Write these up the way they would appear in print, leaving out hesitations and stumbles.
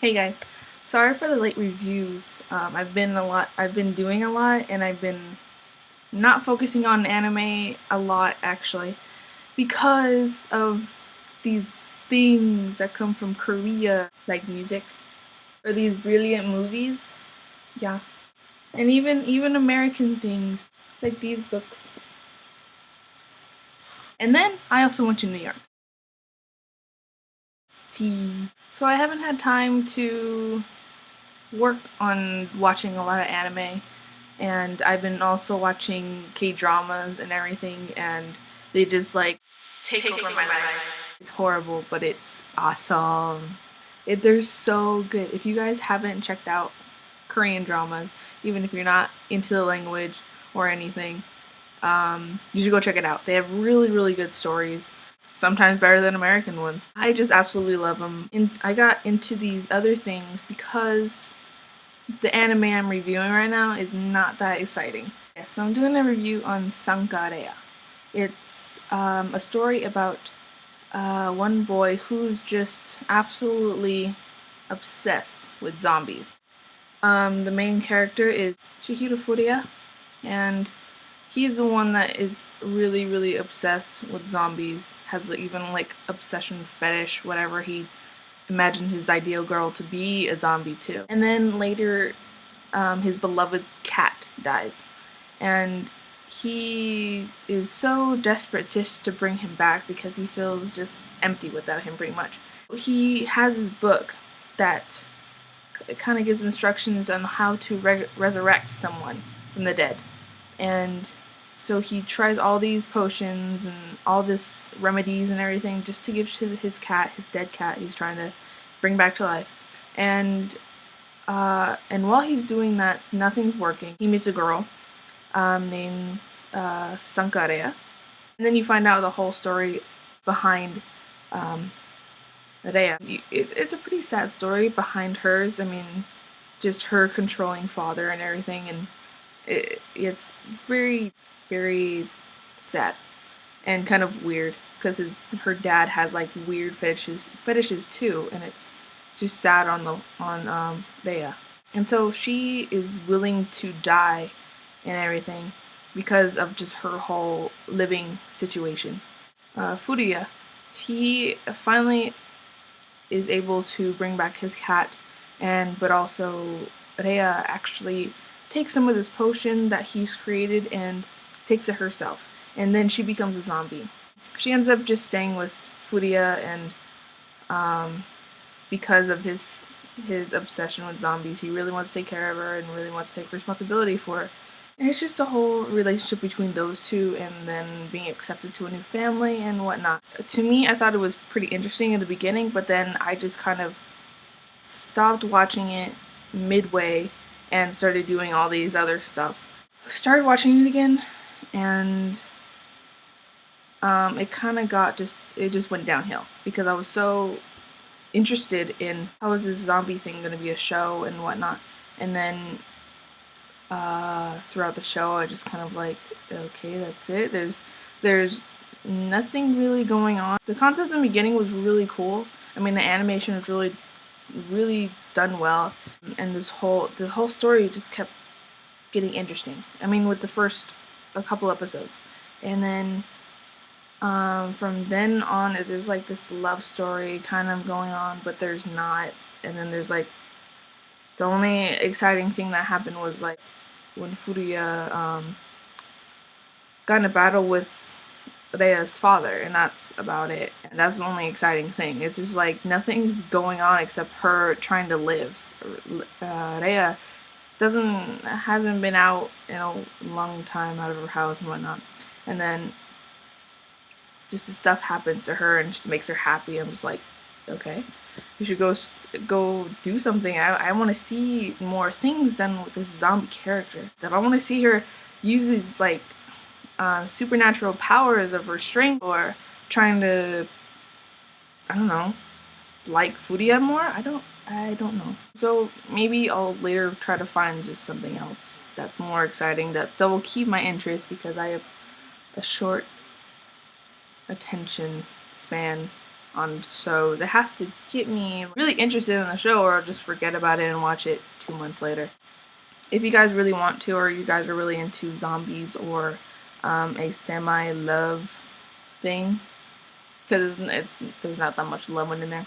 Hey guys, sorry for the late reviews. I've been doing a lot, and I've been not focusing on anime a lot actually, because of these things that come from Korea, like music, or these brilliant movies. Yeah, and even American things like these books. And then I also went to New York. Tea. So I haven't had time to work on watching a lot of anime, and I've been also watching K-dramas and everything, and they just like take over my life. It's horrible, but it's awesome. They're so good. If you guys haven't checked out Korean dramas, even if you're not into the language or anything, you should go check it out. They have really good stories, sometimes better than American ones. I just absolutely love them. And I got into these other things because the anime I'm reviewing right now is not that exciting. Yeah, so I'm doing a review on Sankarea. It's a story about one boy who's just absolutely obsessed with zombies. The main character is Chihiro Furia, and he's the one that is really obsessed with zombies, has even like obsession fetish, whatever. He imagined his ideal girl to be a zombie too. And then later, his beloved cat dies, and he is so desperate just to bring him back because he feels just empty without him, pretty much. He has his book that kind of gives instructions on how to resurrect someone from the dead, and so he tries all these potions and all this remedies and everything just to give to his cat, his dead cat he's trying to bring back to life. And while he's doing that, nothing's working. He meets a girl named Sankarea, and then you find out the whole story behind um, Rhea. It's a pretty sad story behind hers. I mean, just her controlling father and everything, and it's very sad and kind of weird because her dad has like weird fetishes too, and it's just sad on Rhea. And so she is willing to die and everything because of just her whole living situation. Furia, he finally is able to bring back his cat, and but also Rhea actually takes some of this potion that he's created and takes it herself, and then she becomes a zombie. She ends up just staying with Furia, and because of his obsession with zombies, he really wants to take care of her and really wants to take responsibility for her. And it's just a whole relationship between those two, and then being accepted to a new family and whatnot. To me, I thought it was pretty interesting in the beginning, but then I just kind of stopped watching it midway and started doing all these other stuff. Started watching it again, and it kind of it just went downhill because I was so interested in how is this zombie thing going to be a show and whatnot. And then throughout the show, I just kind of like, okay, that's it. There's nothing really going on. The concept in the beginning was really cool. I mean, the animation was really done well, and the whole story just kept getting interesting. I mean, with the first a couple episodes, and then from then on, there's like this love story kind of going on, but there's not. And then there's like the only exciting thing that happened was like when Furia got in a battle with Rhea's father, and that's about it. And that's the only exciting thing. It's just like nothing's going on except her trying to live. Rhea hasn't been out in a long time out of her house and whatnot, and then just the stuff happens to her and just makes her happy. I'm just like, okay, you should go do something. I want to see more things done with this zombie character. I want to see her use these like supernatural powers of her strength, or trying to, I don't know, like Furia more. I don't know. So maybe I'll later try to find just something else that's more exciting that will keep my interest, because I have a short attention span. on shows. It has to get me really interested in the show, or I'll just forget about it and watch it 2 months later. If you guys really want to, or you guys are really into zombies or a semi-love thing, because there's not that much love in there.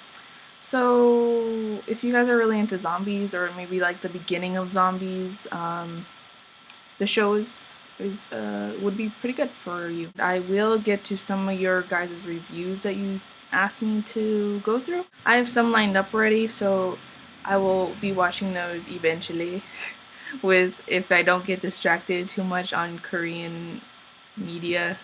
So if you guys are really into zombies, or maybe like the beginning of zombies, the show is would be pretty good for you. I will get to some of your guys' reviews that you asked me to go through. I have some lined up already, so I will be watching those eventually. With if I don't get distracted too much on Korean media.